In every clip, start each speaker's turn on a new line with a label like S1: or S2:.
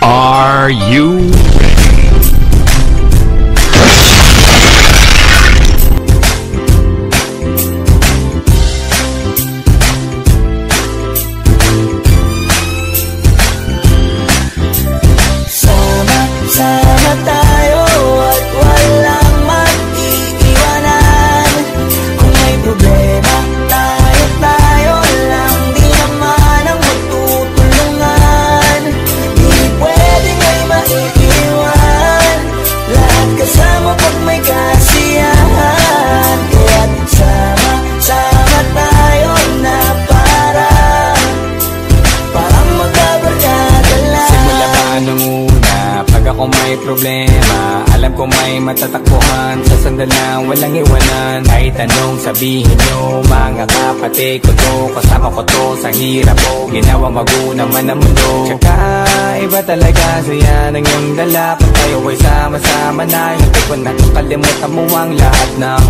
S1: Are you
S2: Sama tayo at walang mag-iiwanan. Kung may problema, tayo lang, di naman ang magtutulungan. Di pwedeng may maiiwan, lahat kasama pag may kasiyahan. Kaya't sama tayo na parang magkabarkada lang.
S3: Simula pa nung pag ako may problema, alam ko may matatakbuhan. Sa sandalang walang iwanan. Kahit anong sabihin nyo, mga kapatid ko to, kasama ko to sa hirap ko, ginawang magulang man ang mundo. Tsaka iba talaga saya ng iyong dala. Pag tayo ay sama-sama na, hindi ko nakakalimutan mo ang lahat ng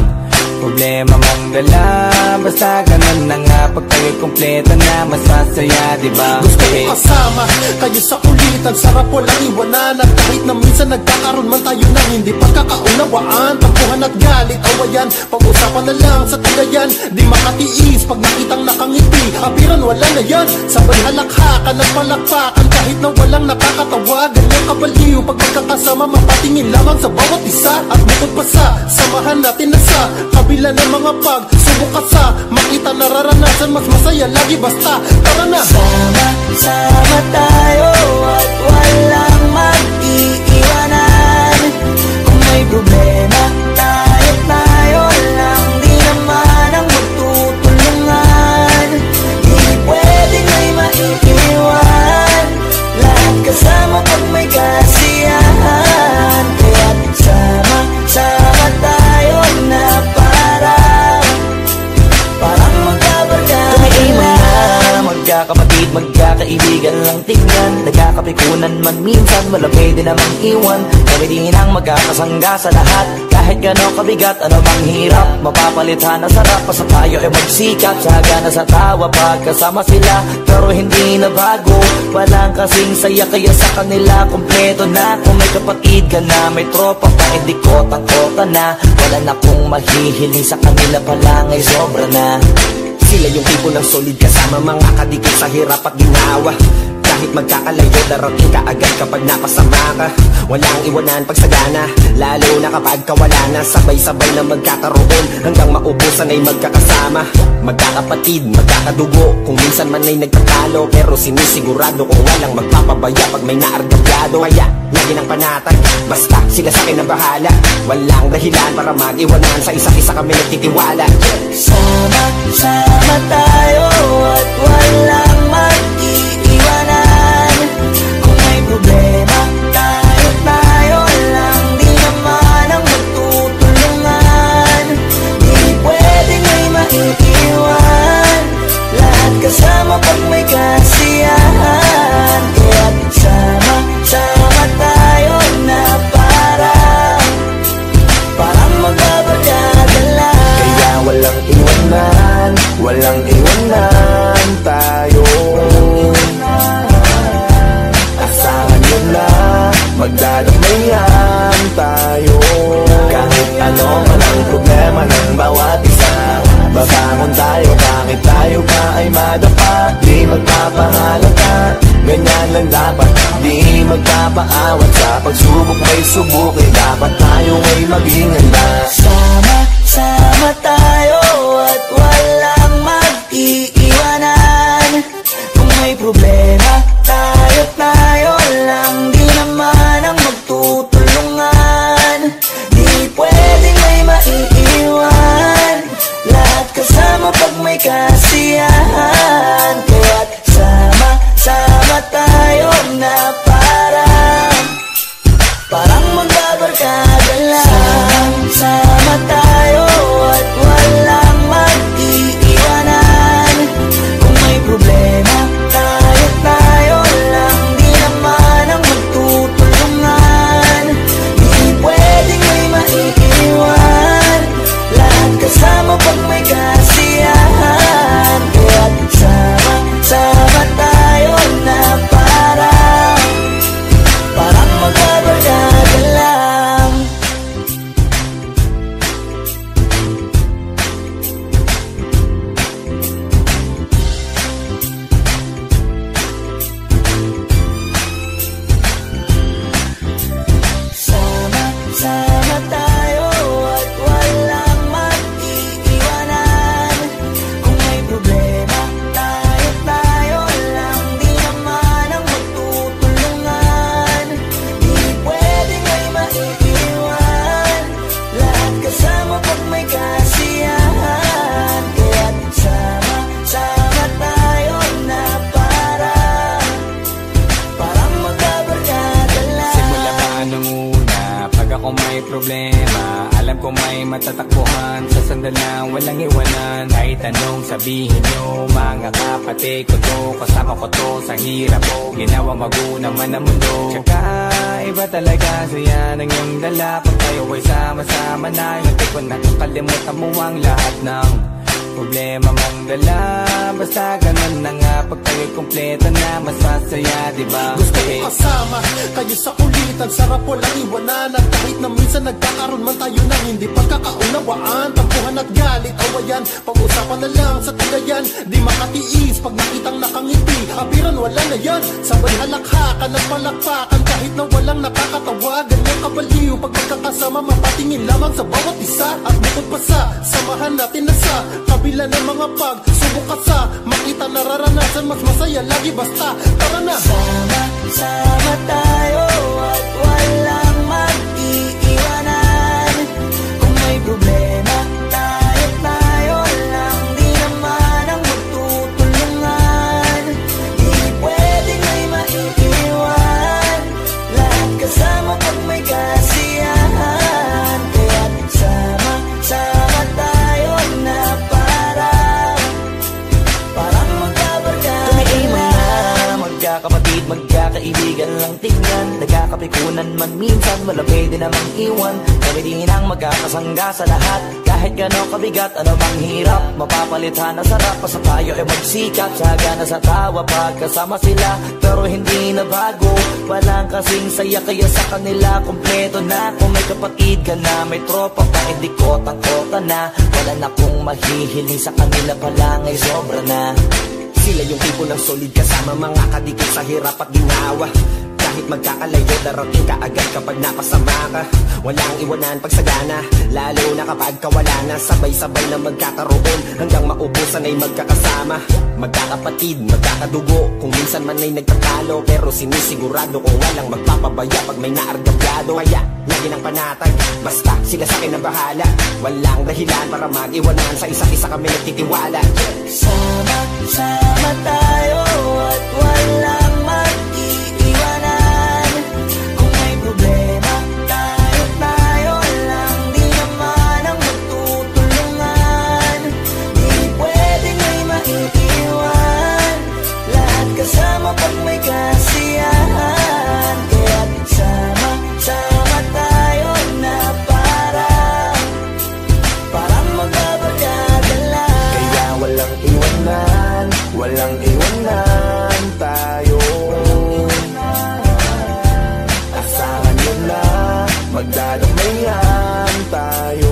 S3: problema mong dala. Basta ganun na nga, pag tayo'y kompleto na, mas masaya, diba?
S4: Gusto ko kasama kayo sa kulitan, sarap walang iwanan. At kahit na minsan nagkakaroon man tayo ng hindi pagkakaunawaan, tampuhan at galit, awayan, pag-usapan na lang sa tagayan. Di makatiis pag nakitang nakangiti, apiran wala na yan. Sabay halakhakan at palakpakan, kahit na walang nakakatawa. Ganyan kabaliw pag magkakasama, mapatingin lamang sa bawat isa. At bukod pa sa samahan natin na sa kabila ng mga pagsubok at sa makita nararanasan, mas masaya lagi basta tara na.
S2: Sama tayo at walang mag-iiwanan. Kung may problema, tayo lang, di naman ang magtutulungan. Di pwedeng may maiiwan, lahat kasama pag may kasiyahan. Kaya't sama tayo na parang magkabarkada lang. Magkakapatid, magkakaibigan lang tingnan. Nagkakapikunan man minsan, wala pwede namang iwan. Kami din ang magkakasangga sa lahat. Kahit gano'ng kabigat, ano bang hirap, mapapalitan na sarap. Basta tayo ay magsikap, sagana sa tawa pagkasama sila. Pero hindi na bago, walang kasing saya. Kaya sa kanila kompleto na. Kung may kapatid ka na, may tropa pa, hindi kotang-kota na. Wala na kong mahihiling sa kanila pa lang ay sobra na.
S5: Sila yung tipo ng solid kasama, mga kadikit sa hirap at ginawa. Kahit magkakalayo, darating ka agad kapag napasama ka. Walang iwanan pag sagana, lalo na kapag kawala na. Sabay-sabay na magkakaroon, hanggang maubusan ay magkakasama. Magkakapatid, magkakadugo, kung minsan man ay nagtatalo, pero sinisigurado kung walang magpapabaya pag may naargabyado. Kaya, lagi ng panatag, basta sila sa akin ang bahala. Walang dahilan para mag-iwanan, sa isa't isa kami nagtitiwala.
S2: Sama tayo at walang mag-iiwanan. Kung may problema, tayo lang, di naman ang magtutulungan. Di pwedeng may maiiwan, lahat kasama pag may kasiyahan. Kaya't sama tayo na parang magkabarkada lang.
S5: Kaya walang iwanan tayo. Asahan nyo na, magdadamayan tayo. Kahit ano man ang problema ng bawat isa, babangon tayo, bakit tayo pa ay madapa. Di magpapahalata, ganyan lang dapat. Di magpapaawat sa pagsubok, may subukin. Dapat tayo ay maging handa.
S2: Sama tayo at walang mag-iiwanan. Kung may problema, tayo lang, di naman ang magtutulungan. Di pwedeng may maiiwan, lahat kasama pag may kasiyahan. Kaya't sama tayo na parang magkabarkada lang. Sama tayo
S3: ako may problema, alam ko may matatakbuhan. Sa sandalang walang iwanan, kahit anong sabihin nyo. Mga kapatid ko to, kasama ko to sa hirap ko, ginawa magunang man ang mundo. Tsaka iba talaga saya ng iyong dala, pag tayo ay sama-sama na. Hindi ko nakakalimutan mo ang lahat ng problema mong dala. Basta ganun na nga, pag tayo'y kompleto na, mas masaya, diba?
S4: Gusto ko kasama kayo sa kulitan, sarap walang iwanan. At kahit na minsan nagkakaroon man tayo ng hindi pagkakaunawaan, tampuhan at galit, awayan, pag-usapan na lang sa tagayan. Di makatiis pag nakitang nakangiti, abiran wala na yan. Sabay halakhakan at palakpakan, kahit na walang nakakatawa. Ganyan kabaliw pag magkakasama, mapatingin lamang sa bawat isa. At bukod pa sa samahan natin na sa kabila ng mga pagsubok ka sa makita nararanasan, mas masaya lagi basta tara na.
S2: Sama tayo at walang mag-iiwanan. Kung may problema, tayo lang, di naman ang magtutulungan. Di pwedeng may maiiwan, lahat kasama pag may kasiyahan. Kaya't sama tayo na parang magkabarkada. Magkakapatid, magkakaibigan lang tingnan. Nagkakapikunan man minsan, wala pwede namang iwan. Kami din ang magkakasangga sa lahat. Kahit gano'ng kabigat, ano bang hirap, mapapalitan na sarap. Basta tayo ay magsikap, sagana sa tawa pagkasama sila. Pero hindi na bago, walang kasing saya. Kaya sa kanila, kompleto na. Kung may kapatid ka na, may tropa pa, hindi kotang-kota na. Wala na kong mahihiling sa kanila pa lang ay sobra na.
S5: Sila yung tipo ng solid kasama, mga kadikit sa hirap at ginawa. Kahit magkakalayo, darating ka agad kapag napasama ka. Walang iwanan pag sagana, lalo na kapag kawala na. Sabay-sabay na magkakaroon, hanggang maubusan ay magkakasama. Magkakapatid, magkakadugo, kung minsan man ay nagtatalo, pero sinisigurado kung walang magpapabaya pag may naargabyado. Kaya lagi ng panatag, basta sila sa akin ang bahala. Walang dahilan para mag-iwanan, sa isa't isa kami nagtitiwala.
S2: Sama tayo at walang mag-iiwanan. Kung may problema, tayo lang, di naman ang magtutulungan. Di pwedeng may maiiwan, lahat kasama pag may kasiyahan. Kaya't sama tayo na parang magbabarkada lang.
S5: Kaya walang iwanan tayo. Asahan nyo na, magdadamayan tayo.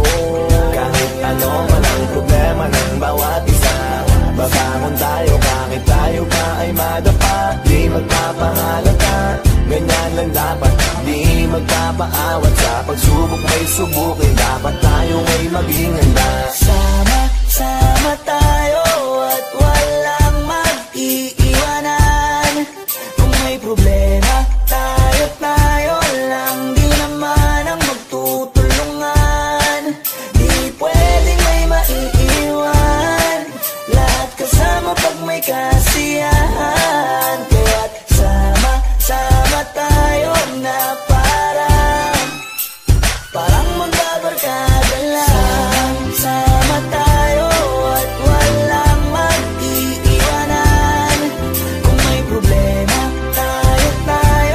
S5: Kahit ano man ang problema ng bawat isa, babangon tayo kahit tayo pa ay madapa. Di magpapahalata, ganyan lang dapat. Di magpapaawat, sa pagsubok may subukin. Dapat tayo ay maging handa.
S2: Sama tayo at walang mag-iiwanan. Kung may problema, tayo lang, di naman ang magtutulungan. Di pwedeng may maiiwan, lahat kasama pag may kasiyahan. Kaya't sama tayo na parang magbabarkada lang. Sama tayo at walang mag-iiwanan. Kung may problema, tayo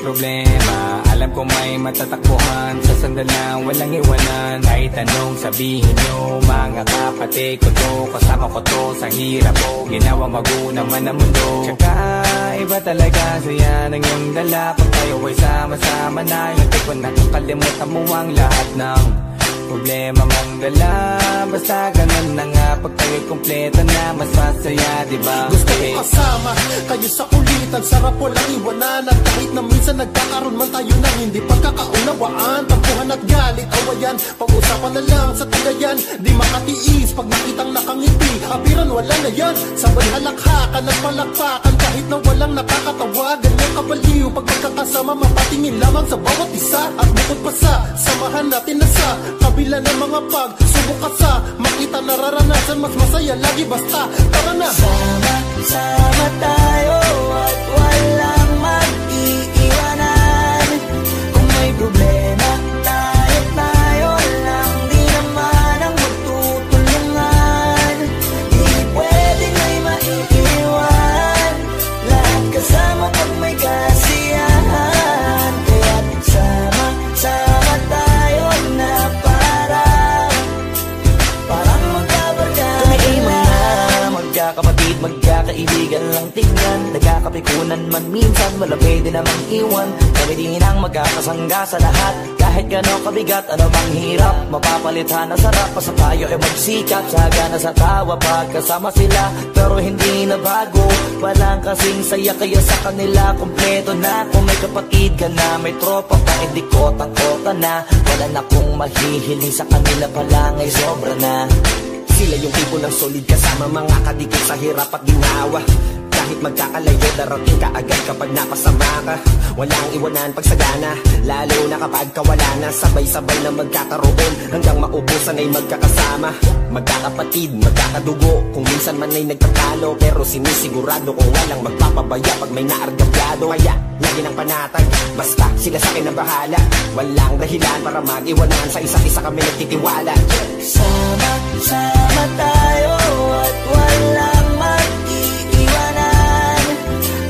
S3: problema, alam ko may matatakbuhan. Sa sandal lang walang iwanan. Kahit anong sabihin nyo, mga kapatid ko to, kasama ko to sa hirap ko, ginawa maguna man ang mundo. Tsaka iba talaga saya ng iyong dala. Pag tayo ay sama-sama na, hindi ko nakakalimutan mo ang lahat ng problema mong dala. Basta ganun na nga, pag tayo'y kompleto na, mas masaya, diba?
S4: Gusto ko kasama kayo sa kulitan, sarap walang iwanan. At kahit na minsan nagkakaroon man tayo ng hindi pagkakaunawaan, tampuhan at galit, awayan, pag-usapan na lang sa tagayan. Di makatiis pag nakitang nakangiti, apiran wala na yan. Sabay halakhakan at palakpakan, kahit na walang nakakatawa. Ganyan kabaliw pag magkakasama, mapatingin lamang sa bawat isa. At bukod pa sa samahan natin na sa kabila ng mga pagsubok at sa makita nararanasan, mas masaya lagi basta tara na.
S2: Sama tayo at walang mag-iiwanan. Kung may problema, tayo lang, di naman ang magtutulungan. Di pwedeng may maiiwan, lahat kasama pag may kasiyahan. Kaya sama tayo na parang magkabarkada. Magkakapatid, magkakaibigan lang tingnan. Nagkakapikunan man minsan, wala pwede namang iwan. Kami din ang magkakasangga sa lahat. Kahit gano'ng kabigat, ano bang hirap, mapapalitan na sarap. Basta tayo ay magsikap, saga na sa tawa pagkasama sila. Pero hindi na bago, walang kasing saya. Kaya sa kanila, kompleto na. Kung may kapatid ka na, may tropa pa, hindi kotang-kota na. Wala na kong mahihiling sa kanila pa lang ay sobra na.
S5: Sila yung tipo ng solid kasama, mga kadikit sa hirap at ginawa. Kahit magkakalayo, darating ka agad kapag napasama ka. Walang iwanan pag sagana, lalo na kapag kawala na. Sabay-sabay na magkakaroon, hanggang maubusan ay magkakasama. Magkakapatid, magkakadugo, kung minsan man ay nagtatalo, pero sinisigurado kung walang magpapabaya pag may naargabyado. Kaya lagi ng panatag, basta sila sa akin ang bahala. Walang dahilan para mag-iwanan, sa isa't isa kami nagtitiwala.
S2: Sama tayo at walang mag-iiwanan.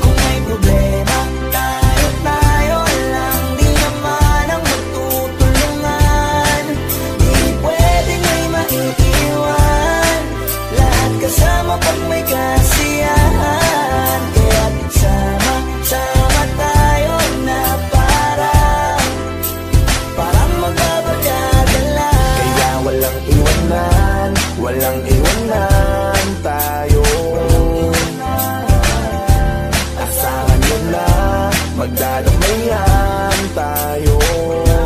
S2: Kung may problema, tayo lang, di naman ang magtutulungan. Di pwedeng may maiiwan, lahat kasama pag may kasiyahan. Kaya sama tayo na parang magbabarkada lang.
S5: Kaya walang iwanan tayo. Asahan nyo na, magdadamayan tayo.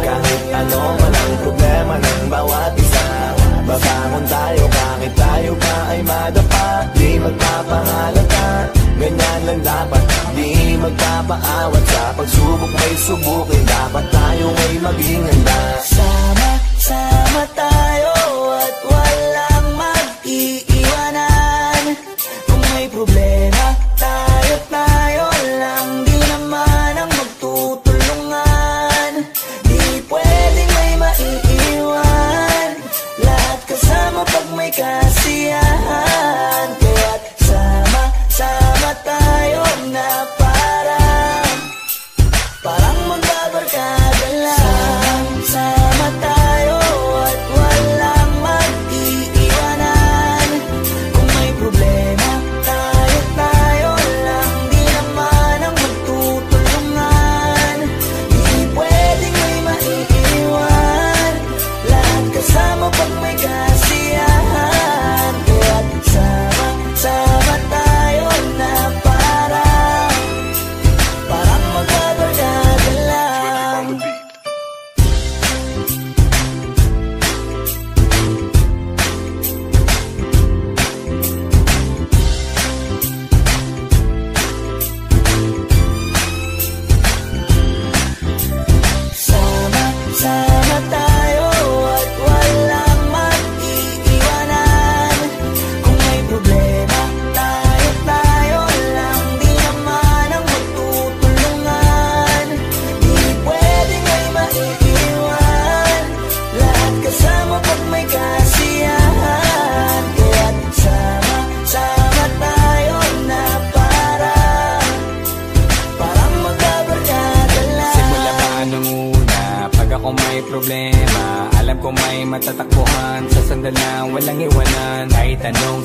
S5: Kahit ano man ang problema ng bawat isa, babangon tayo kahit tayo pa ay madapa. Di magpapahalata, ganyan lang dapat. Di magpapaawat sa pagsubok, may subukin. Dapat tayo ay maging handa.
S2: Sama tayo at walang mag-iiwanan. Kung may problema, tayo lang, di naman ang magtutulungan. Di pwedeng may maiiwan, lahat kasama pag may kasiyahan. Kaya't sama tayo na parang magbabarkada lang. Sama tayo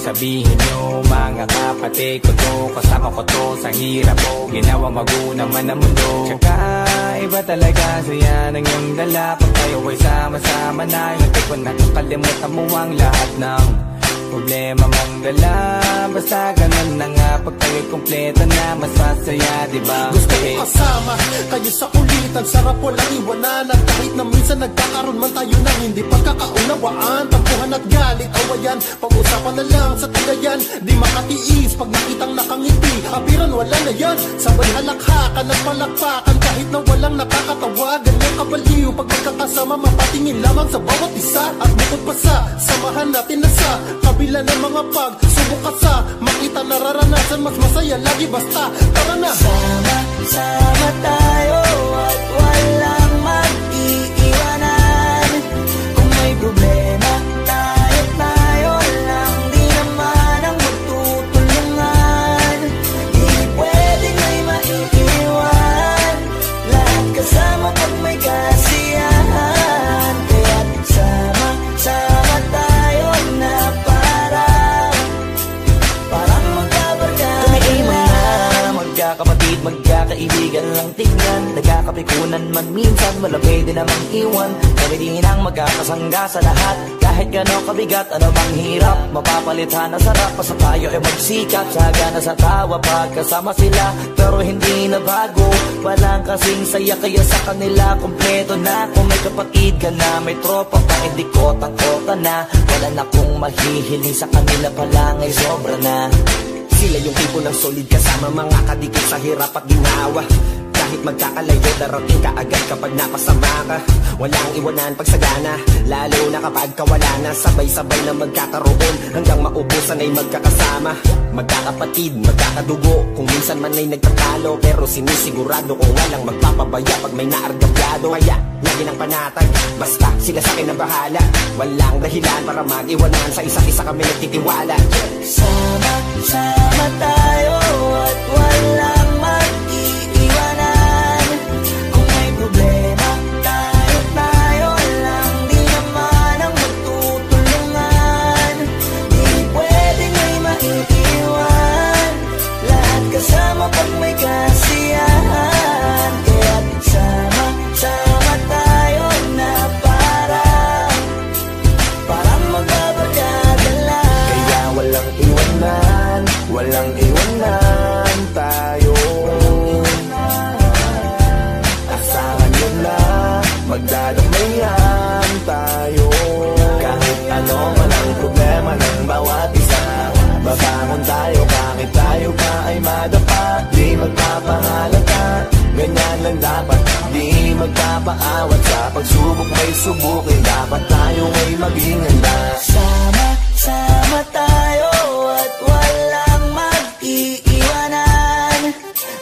S3: sabihin nyo, mga kapatid ko to, kasama ko to sa hirap ko, ginawang magunang man ang mundo. Tsaka iba talaga saya ng iyong dala, pag tayo ay sama-sama na, hindi ko nakakalimutan mo ang lahat ng problema mong dala. Basta ganun na nga, pag tayo'y kumpleto na, mas masaya, diba?
S4: Gusto ko kasama kayo sa kulitan, sarap walang iwanan. At kahit na minsan nagkakaroon man tayo ng hindi pagkakaunawaan, tampuhan at galit, awayan, pag-usapan na lang sa tagayan. Di makatiis pag nakitang nakangiti, abiran wala na yan. Sabay halakhakan at palakpakan, kahit na walang nakakatawa. Ganyan kabaliw pag magkakasama, mapatingin lamang sa bawat isa. At bukod pa sa samahan natin na sa kabila ng mga pagsubok at sa makita nararanasan, mas masaya lagi basta tara na.
S2: Sama tayo at walang mag-iiwanan. Kung may problema, tayo lang, di naman ang magtutulungan. Di pwedeng may maiiwan, lahat kasama pag may kasiyahan. Kaya't sama tayo na parang magkabarkada. Magkakapatid, magkakaibigan lang tingnan, nagkakapikunan man minsan, wala pwede namang iwan. Kami din ang magkakasangga sa lahat, kahit gano'ng kabigat, ano bang hirap, mapapalitan na sarap. Basta tayo ay magsikap, sagana sa tawa pagkasama sila, pero hindi na bago, walang kasing saya. Kaya sa kanila kompleto na, kung may kapatid ka na, may tropa pa, hindi kotang-kota na. Wala na kong mahihiling sa kanila pa lang ay sobra na.
S5: Sila yung tipo ng solid kasama, mga kadikit sa hirap at ginawa. Kahit magkakalayo, darating ka agad kapag napasama ka. Walang iwanan pag sagana, lalo na kapag kawala na. Sabay-sabay na magkakaroon, hanggang maubusan ay magkakasama. Magkakapatid, magkakadugo, kung minsan man ay nagtatalo, pero sinisigurado kung walang magpapabaya pag may naargabyado. Kaya lagi ng panatag, basta sila sa akin ang bahala. Walang dahilan para mag-iwanan, sa isa't isa kami nagtitiwala.
S2: Sama tayo at walang mag-iiwanan. Kung may problema, tayo lang, di naman ang magtutulungan. Di pwedeng may maiiwan, lahat kasama pag may kasiyahan. Kaya't sama tayo na parang magbabarkada lang.
S5: Kaya walang iwanan, walang iwanan tayo. Asahan nyo na, magdadamayan tayo. Kahit ano man ang problema ng bawat isa, babangon tayo kahit tayo pa ay madapa. Di magpapahalata, ganyan lang dapat. Di magpapaawat, sa pagsubok may subukin, dapat tayo ay maging handa.
S2: Sama tayo at walang mag-iiwanan.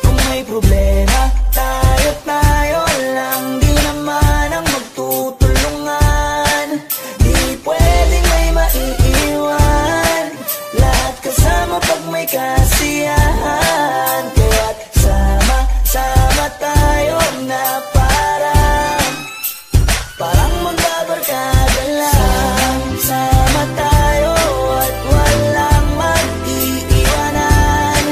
S2: Kung may problema, tayo lang, di naman ang magtutulungan. Di pwedeng may maiiwan, lahat kasama pag may kasiyahan. Kaya't sama tayo na parang magbabarkada lang. Sama tayo at walang mag-iiwanan.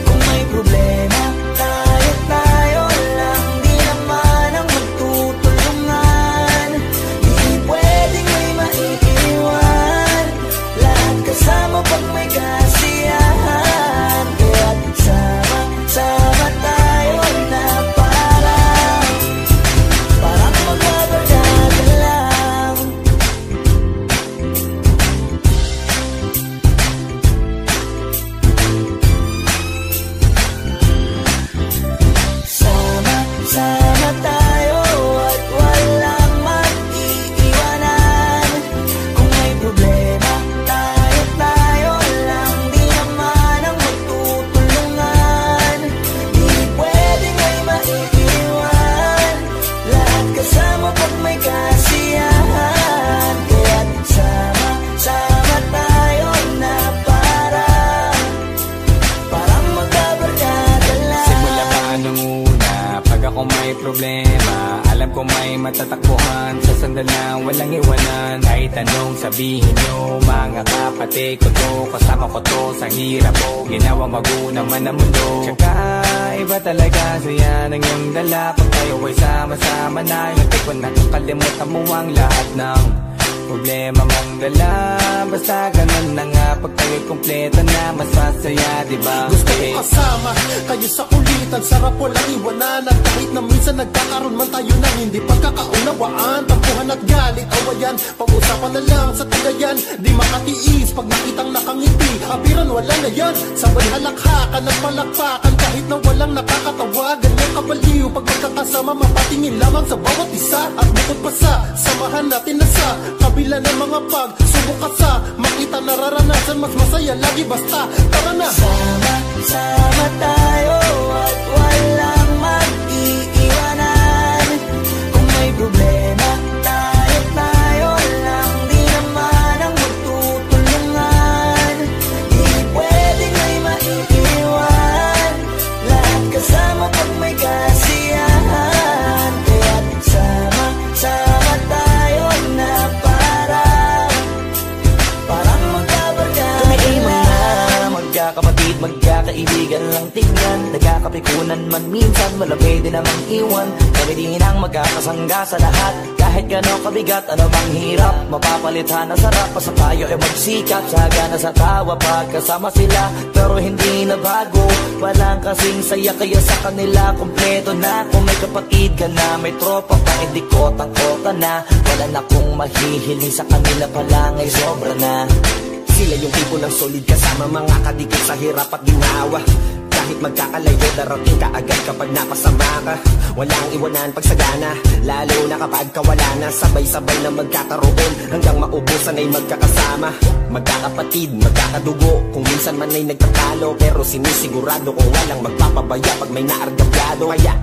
S2: Kung may problema, tayo lang, di naman ang magtutulungan. Di pwedeng may maiiwan, lahat kasama pag may kasiyahan. Kaya't sama tayo na parang magbabarkada lang. Sama tayo at walang mag-iiwanan. Kung may problema, tayo lang, di naman ang magtutulungan. Di pwedeng may maiiwan, lahat kasama pag may kasiyahan. Kaya't sama tayo na parang magbabarkada lang.
S3: Simula pa nung una, pag ako may problema, alam ko ko may matatakbuhan sa sandal na walang iwanan. Kahit anong sabihin nyo, mga kapatid ko to, kasama ko to sa hirap ko, ginawa magunang man ang mundo. Tsaka iba talaga saya ng iyong dala, pag tayo ay sama-sama na, hindi ko nakakalimutan mo ang lahat ng problema mong dala. Basta ganun na nga, pag tayo'y kompleto na, mas masaya, diba?
S4: Gusto ko kasama kayo sa kulitan, sarap walang iwanan. At kahit na minsan nagkakaroon man tayo ng hindi pagkakaunawaan, tampuhan at galit, awayan, pag-usapan na lang sa tagayan. Di makatiis pag nakitang nakangiti, abiran wala na yan. Sabay halakhakan at palakpakan, kahit na walang nakakatawa. Ganyan kabaliw pag magkakasama, mapatingin lamang sa bawat isa. At bukod pa sa samahan natin na sa kabila ng mga pagsubok at sa makita nararanasan, mas masaya lagi basta tara na.
S2: Sama tayo at walang mag-iiwanan. Kung may problema, tayo lang, di naman ang magtutulungan. Di pwedeng may maiiwan, lahat kasama pag may kasiyahan. Kaya't sama tayo na parang magkabarkada. Magkakapatid, magkakaibigan lang tingnan, nagkakapikunan man minsan, wala pwede namang iwan. Kami din ang magkakasangga sa lahat, kahit gano'ng kabigat, ano bang hirap, mapapalitan na sarap. Basta tayo ay magsikap, sagana sa tawa pagkasama sila, pero hindi na bago, walang kasing saya. Kaya sa kanila kompleto na, kung may kapatid ka na, may tropa pa, hindi kotang-kota na. Wala na kong mahihiling sa kanila pa lang ay sobra na.
S5: Sila yung tipo ng solid kasama, mga kadikit sa hirap at ginawa. Kahit magkakalayo, darating ka agad kapag napasama ka. Walang iwanan pag sagana, lalo na kapag kawala na. Sabay-sabay na magkakaroon, hanggang maubusan ay magkakasama. Magkakapatid, magkakadugo, kung minsan man ay nagtatalo, pero sinisigurado kung walang magpapabaya pag may naargabyado. Kaya